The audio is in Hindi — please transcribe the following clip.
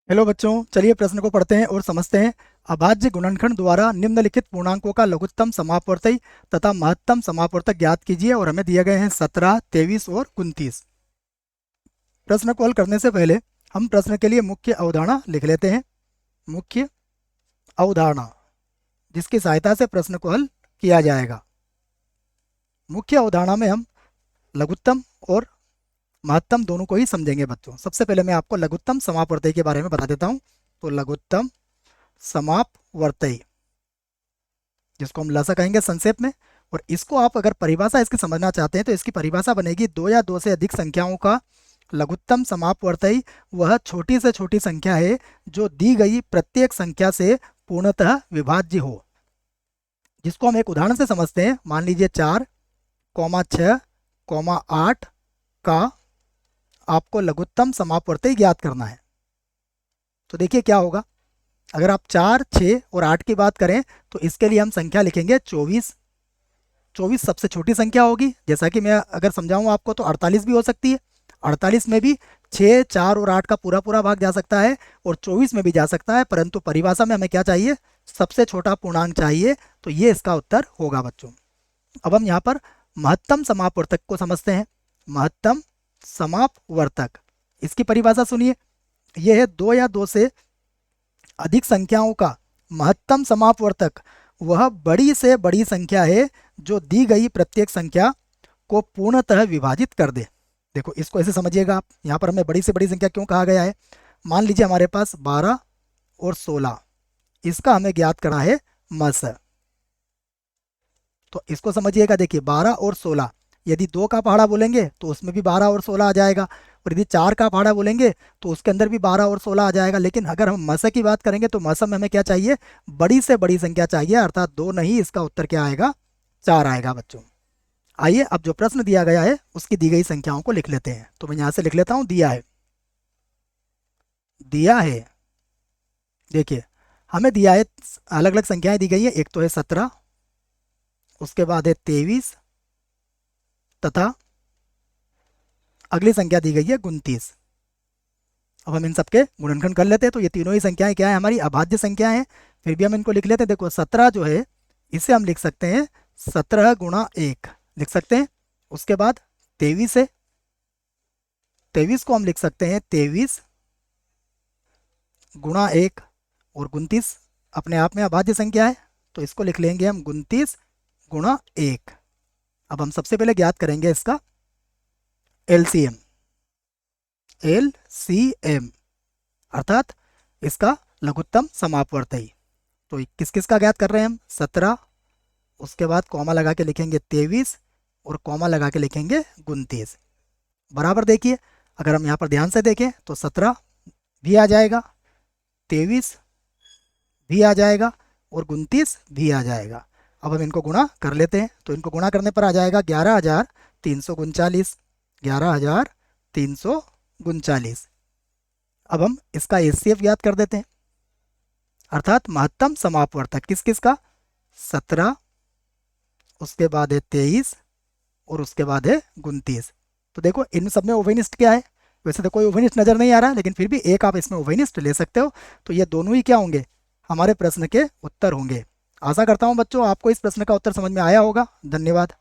हेलो बच्चों, चलिए प्रश्न को पढ़ते हैं और समझते हैं। अभाज्य गुणनखंड द्वारा निम्नलिखित पूर्णांकों का लघुत्तम समापवर्ती तथा महत्तम समापवर्तक ज्ञात कीजिए। और हमें दिए गए हैं 17, 23 और 29। प्रश्न को हल करने से पहले हम प्रश्न के लिए मुख्य अवधारणा लिख लेते हैं। मुख्य अवधारणा, जिसकी सहायता से प्रश्न को हल किया जाएगा। मुख्य अवधारणा में हम लघुत्तम और महत्तम दोनों को ही समझेंगे बच्चों। सबसे पहले मैं आपको लघुत्तम समापवर्ती के बारे में बता देता हूँ। तो लघुत्तम समापवर्ती, जिसको हम लसा कहेंगे संक्षेप में, और इसको आप अगर परिभाषा इसकी समझना चाहते हैं तो इसकी परिभाषा बनेगी दो या दो से अधिक संख्याओं का लघुत्तम समापवर्ती वह छोटी से छोटी संख्या है जो दी गई प्रत्येक संख्या से पूर्णतः विभाज्य हो। जिसको हम एक उदाहरण से समझते हैं। मान लीजिए 4, 6, 8 का आपको लघुत्तम समापवर्ती ज्ञात करना है। तो देखिए क्या होगा। अगर आप 4, 6 और 8 की बात करें तो इसके लिए हम संख्या लिखेंगे 24। 24 सबसे छोटी संख्या होगी। जैसा कि मैं अगर समझाऊं आपको तो 48 भी हो सकती है। 48 में भी 6, 4 और 8 का पूरा पूरा भाग जा सकता है और 24 में भी जा सकता है, परंतु परिभाषा में हमें क्या चाहिए? सबसे छोटा पूर्णांक चाहिए। तो ये इसका उत्तर होगा बच्चों। अब हम यहाँ पर महत्तम समापवर्तक को समझते हैं। महत्तम समापवर्तक, इसकी परिभाषा सुनिए। यह है दो या दो से अधिक संख्याओं का महत्तम समापवर्तक वह बड़ी से बड़ी संख्या है जो दी गई प्रत्येक संख्या को पूर्णतः विभाजित कर दे। देखो इसको ऐसे समझिएगा आप। यहाँ पर हमें बड़ी से बड़ी संख्या क्यों कहा गया है? मान लीजिए हमारे पास 12 और 16, इसका हमें ज्ञात करना है मस। तो इसको समझिएगा। देखिए 12 और 16, यदि 2 का पहाड़ा बोलेंगे तो उसमें भी 12 और 16 आ जाएगा, और यदि 4 का पहाड़ा बोलेंगे तो उसके अंदर भी 12 और 16 आ जाएगा। लेकिन अगर हम मस की बात करेंगे तो मस में हमें क्या चाहिए? बड़ी से बड़ी संख्या चाहिए, अर्थात 2 नहीं, इसका उत्तर क्या आएगा? 4 आएगा बच्चों। आइए अब जो प्रश्न दिया गया है उसकी दी गई संख्याओं को लिख लेते हैं। तो मैं यहाँ से लिख लेता हूँ। दिया है। देखिए हमें दिया है, अलग अलग संख्याएं दी गई है। एक तो है 17, उसके बाद है 23 तथा अगली संख्या दी गई है 29। अब हम इन सबके गुणनखंड कर लेते हैं। तो ये तीनों ही संख्याएं क्या है? हमारी अभाज्य संख्या है। फिर भी हम इनको लिख लेते हैं। देखो 17 जो है इसे हम लिख सकते हैं 17 गुणा 1 लिख सकते हैं। उसके बाद 23 है, 23 को हम लिख सकते हैं 23 गुणा 1, और 29 अपने आप में अभाज्य संख्या है तो इसको लिख लेंगे हम 29 गुणा 1। अब हम सबसे पहले ज्ञात करेंगे इसका एलसीएम। एलसीएम अर्थात इसका लघुत्तम समापवर्ती। तो किस किस का ज्ञात कर रहे हैं हम? 17, उसके बाद कॉमा लगा के लिखेंगे 23 और कॉमा लगा के लिखेंगे 29। बराबर देखिए, अगर हम यहाँ पर ध्यान से देखें तो 17 भी आ जाएगा, 23 भी आ जाएगा और 29 भी आ जाएगा। अब हम इनको गुणा कर लेते हैं। तो इनको गुणा करने पर आ जाएगा 11,339। 11,339। अब हम इसका एचसीएफ ज्ञात कर देते हैं, अर्थात महत्तम समापवर्तक। किस किस का? 17, उसके बाद है 23 और उसके बाद है 29। तो देखो इन सब में ओवेनिस्ट क्या है? वैसे तो कोई ओवेनिस्ट नजर नहीं आ रहा है, लेकिन फिर भी एक आप इसमें ओवेनिस्ट ले सकते हो। तो ये दोनों ही क्या होंगे? हमारे प्रश्न के उत्तर होंगे। आशा करता हूँ बच्चों आपको इस प्रश्न का उत्तर समझ में आया होगा। धन्यवाद।